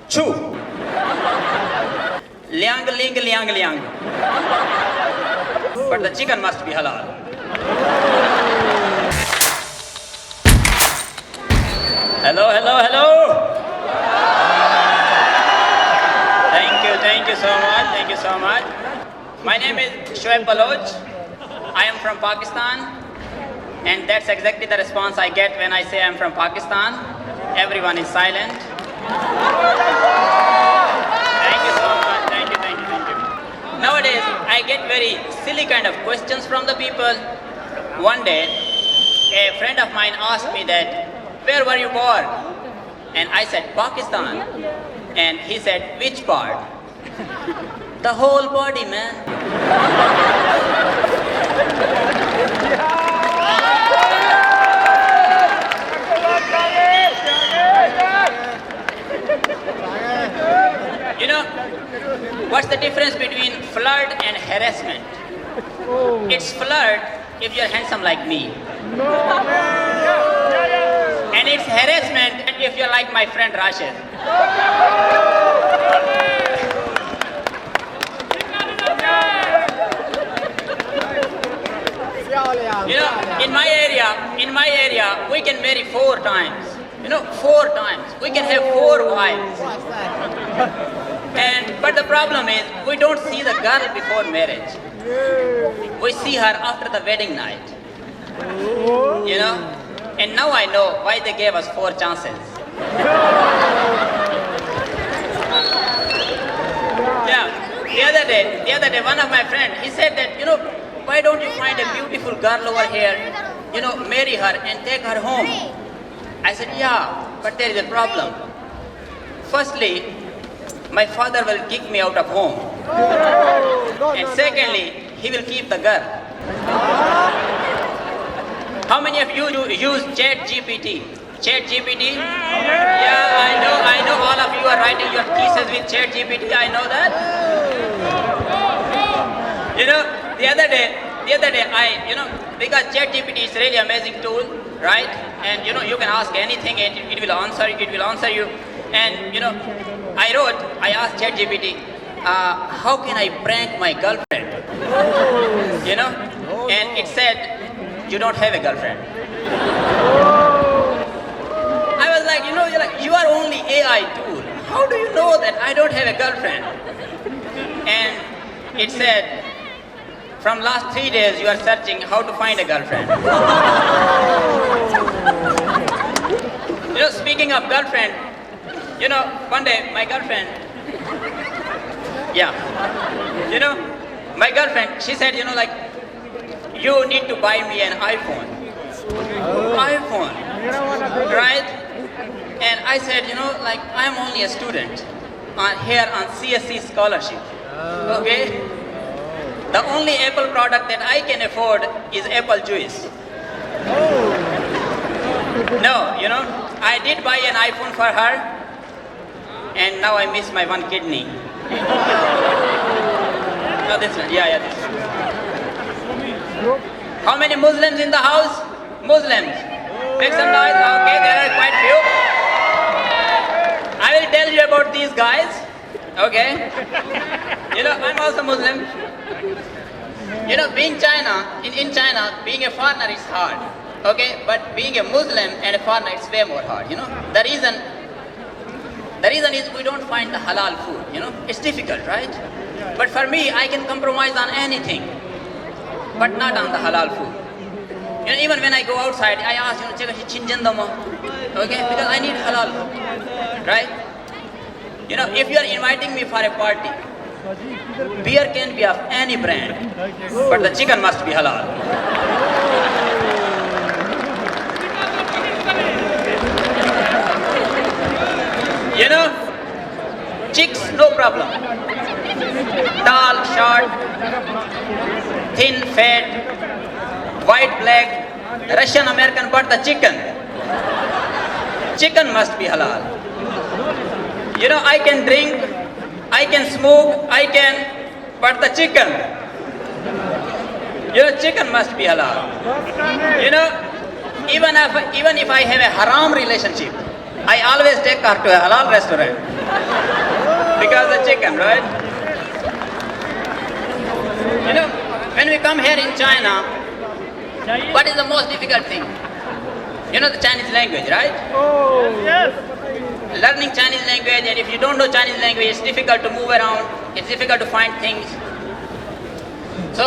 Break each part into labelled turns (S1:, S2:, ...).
S1: Chu. Liang, ling, liang, liang. But the chicken must be halal. Hello, hello, hello. Thank you so much. Thank you so much. My name is Shoaib. I am from Pakistan, and that's exactly the response I get when I say I'm from Pakistan. Everyone is silent. Thank you so much. Thank you. Nowadays, I get very silly kind of questions from the people. One day, a friend of mine asked me that, where were you born? And I said, Pakistan. And he said, which part? The whole body, man. You know, what's the difference between flirt and harassment? It's flirt if you're handsome like me. And it's harassment if you're like my friend Rashid. You know, in my area, we can marry 4 times. You know, 4 times. We can have 4 wives. But the problem is, we don't see the girl before marriage. We see her after the wedding night. You know? And now I know why they gave us 4 chances. Yeah, the other day, one of my friends, he said that, you know, why don't you find a beautiful girl over here, you know, marry her and take her home? I said, yeah, but there is a problem. Firstly, my father will kick me out of home. And secondly, he will keep the girl. How many of you use ChatGPT? ChatGPT? Yeah, I know all of you are writing your thesis with ChatGPT, I know that. You know, the other day, because ChatGPT is really amazing tool, right? And you know, you can ask anything and it will answer you. And you know, I asked ChatGPT, how can I prank my girlfriend? You know, and it said, you don't have a girlfriend. I was like, you are only AI tool. How do you know that I don't have a girlfriend? And it said, from last 3 days you are searching how to find a girlfriend. You know, speaking of girlfriend, you know, one day my girlfriend, my girlfriend, she said, you know, like, you need to buy me an iPhone. iPhone, right? And I said, you know, like, I'm only a student here on CSC scholarship, okay? The only Apple product that I can afford is apple juice. No, you know, I did buy an iPhone for her, and now I miss my 1 kidney. No, this one, this one. How many Muslims in the house? Muslims. Make some noise. Okay, there are quite few. I will tell you about these guys. Okay. You know, I'm also Muslim. You know, being China, in China, being a foreigner is hard. Okay, but being a Muslim and a foreigner is way more hard. You know, the reason is we don't find the halal food. You know, it's difficult, right? But for me, I can compromise on anything, but not on the halal food. You know, even when I go outside, I ask, you know, okay, because I need halal food, right? You know, if you are inviting me for a party, beer can be of any brand, but the chicken must be halal. You know, chicks, no problem. Tall, short, thin, fat, white, black, Russian, American, but the chicken must be halal. You know, I can drink, I can smoke, but the chicken, you know, chicken must be halal. You know, even if I have a haram relationship, I always take her to a halal restaurant. Because the chicken, right? You know, when we come here in China, what is the most difficult thing? You know the Chinese language, right?
S2: Oh, yes.
S1: Learning Chinese language, and if you don't know Chinese language, it's difficult to move around, it's difficult to find things. So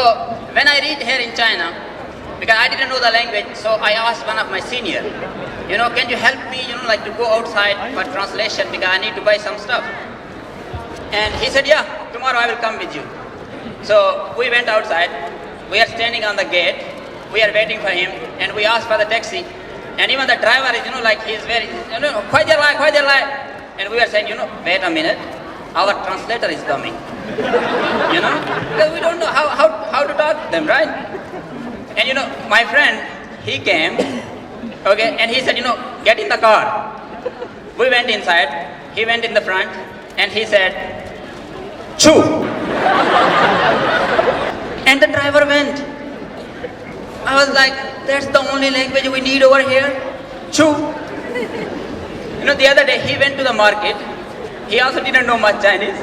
S1: when I read here in China, because I didn't know the language, so I asked one of my senior, you know, can you help me, you know, like to go outside for translation because I need to buy some stuff. And he said, yeah, tomorrow I will come with you. So we went outside, we are standing on the gate, we are waiting for him, and we asked for the taxi. And even the driver is, you know, like he's very, you know, quite a lie. And we were saying, you know, wait a minute, our translator is coming. You know, because we don't know how to talk to them, right? And you know, my friend, he came, okay, and he said, you know, get in the car. We went inside, he went in the front, and he said, chew. And the driver went. I was like, that's the only language we need over here? Chew. You know, the other day he went to the market. He also didn't know much Chinese.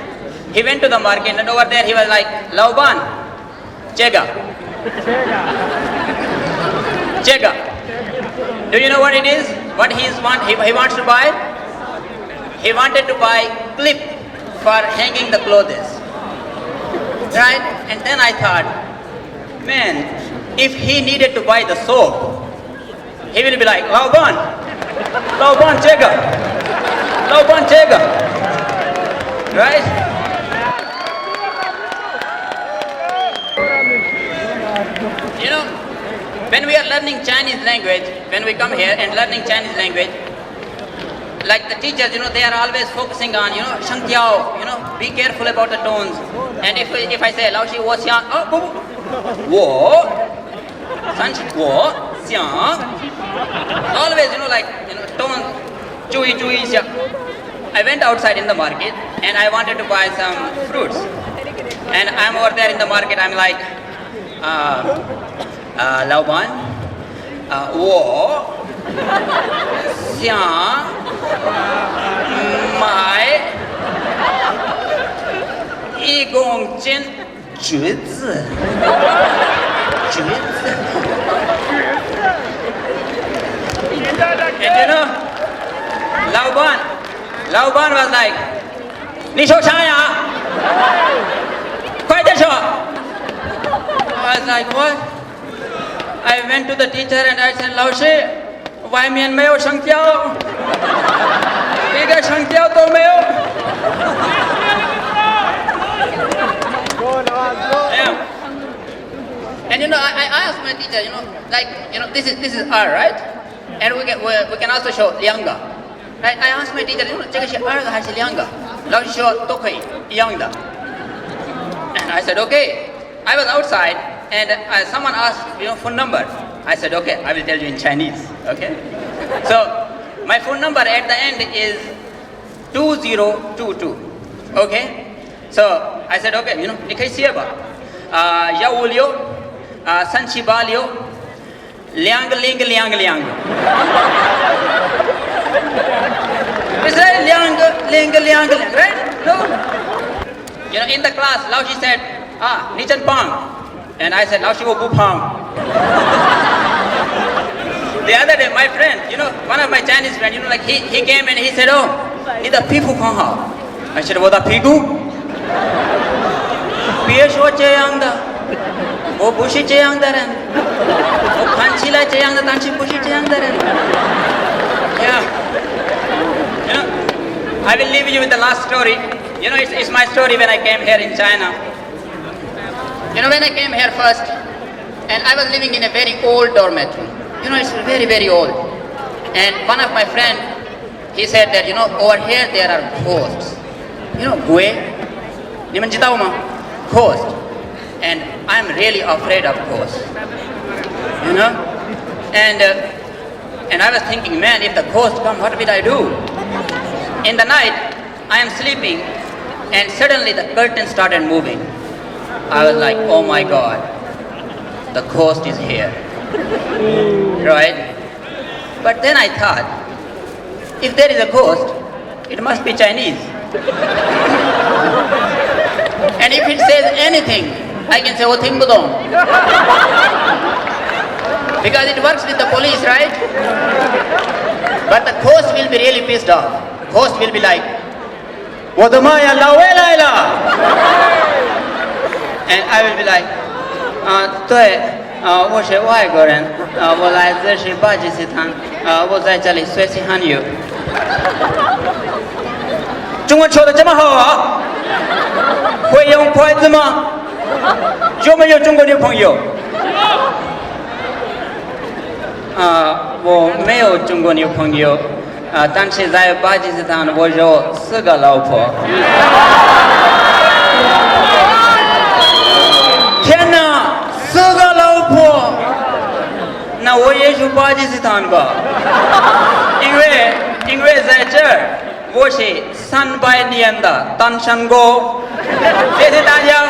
S1: He went to the market and over there he was like, Lauban, Chega. Chega. Do you know what it is? What he wants to buy? He wanted to buy clip for hanging the clothes. Right? And then I thought, man, if he needed to buy the soap, he will be like, Lauban Chega. Right? You know, when we are learning Chinese language, when we come here and learning Chinese language, like the teachers, you know, they are always focusing on, you know, shang tiao, you know, be careful about the tones. And if I say, Lao Shi Wo Xiang, Wo, San Shi Wo, Xiang, always, you know, like, you know, tone, chui, xia. I went outside in the market and I wanted to buy some fruits. And I'm over there in the market, I'm like, Lao Ban, Wo, Xiang, Mai, Yi Gong Jin, Jue Zi. And you know, Lao Ban was like, Ni shou cha ya? Kuai de shou? I was like, what? I went to the teacher and I said, Lao Shi, why mian mei you sheng jiao? Yi ge sheng jiao dou mei you. Yeah. And you know, I asked my teacher, you know, like, you know, this is R, right? And we can also show Lianga. Right? I asked my teacher, you know, 这个是R还是两个？老师说都可以，一样的。And I said, okay. I was outside and someone asked, you know, phone number. I said, okay, I will tell you in Chinese. Okay. So my phone number at the end is 2022. Okay. So I said, okay, you know, 你可以写吧。156 378两个。Is that 两个 right? No. You know, in the class, Lao Shi said, ni chen pang. And I said, Lao Shi wo bu pang. The other day, my friend, you know, one of my Chinese friends, you know, like he came and he said, oh, ni da pipu kang hao. I said, wo da pigu? 别说这样的，我不是这样的人，我看起来这样的，但是不是这样的人。Yeah. You know, I will leave you with the last story. You know, it's my story when I came here in China. You know, when I came here first, and I was living in a very old dormitory. You know, it's very, very old. And one of my friends, he said that, you know, over here there are ghosts. You know, Gue? 你们知道吗? Ghost. And I'm really afraid of ghosts. You know? And I was thinking, man, if the ghost come, what will I do? In the night, I am sleeping, and suddenly the curtain started moving. I was like, oh my God, the ghost is here. Right? But then I thought, if there is a ghost, it must be Chinese. And if it says anything, I can say, "Oh,听不懂." Because it works with the police, right? But the host will be really pissed off. Host will be like, "我的妈呀，老外来了." And I will be like, 对，我是外国人，我来自是巴基斯坦，我在这里学习汉语。中文说的这么好啊？会用筷子吗？有没有中国女朋友？我没有中国女朋友，但是在巴基斯坦我有4个老婆。天哪，4个老婆，那我也去巴基斯坦吧，因为在这儿我是300年的单身狗。谢谢大家。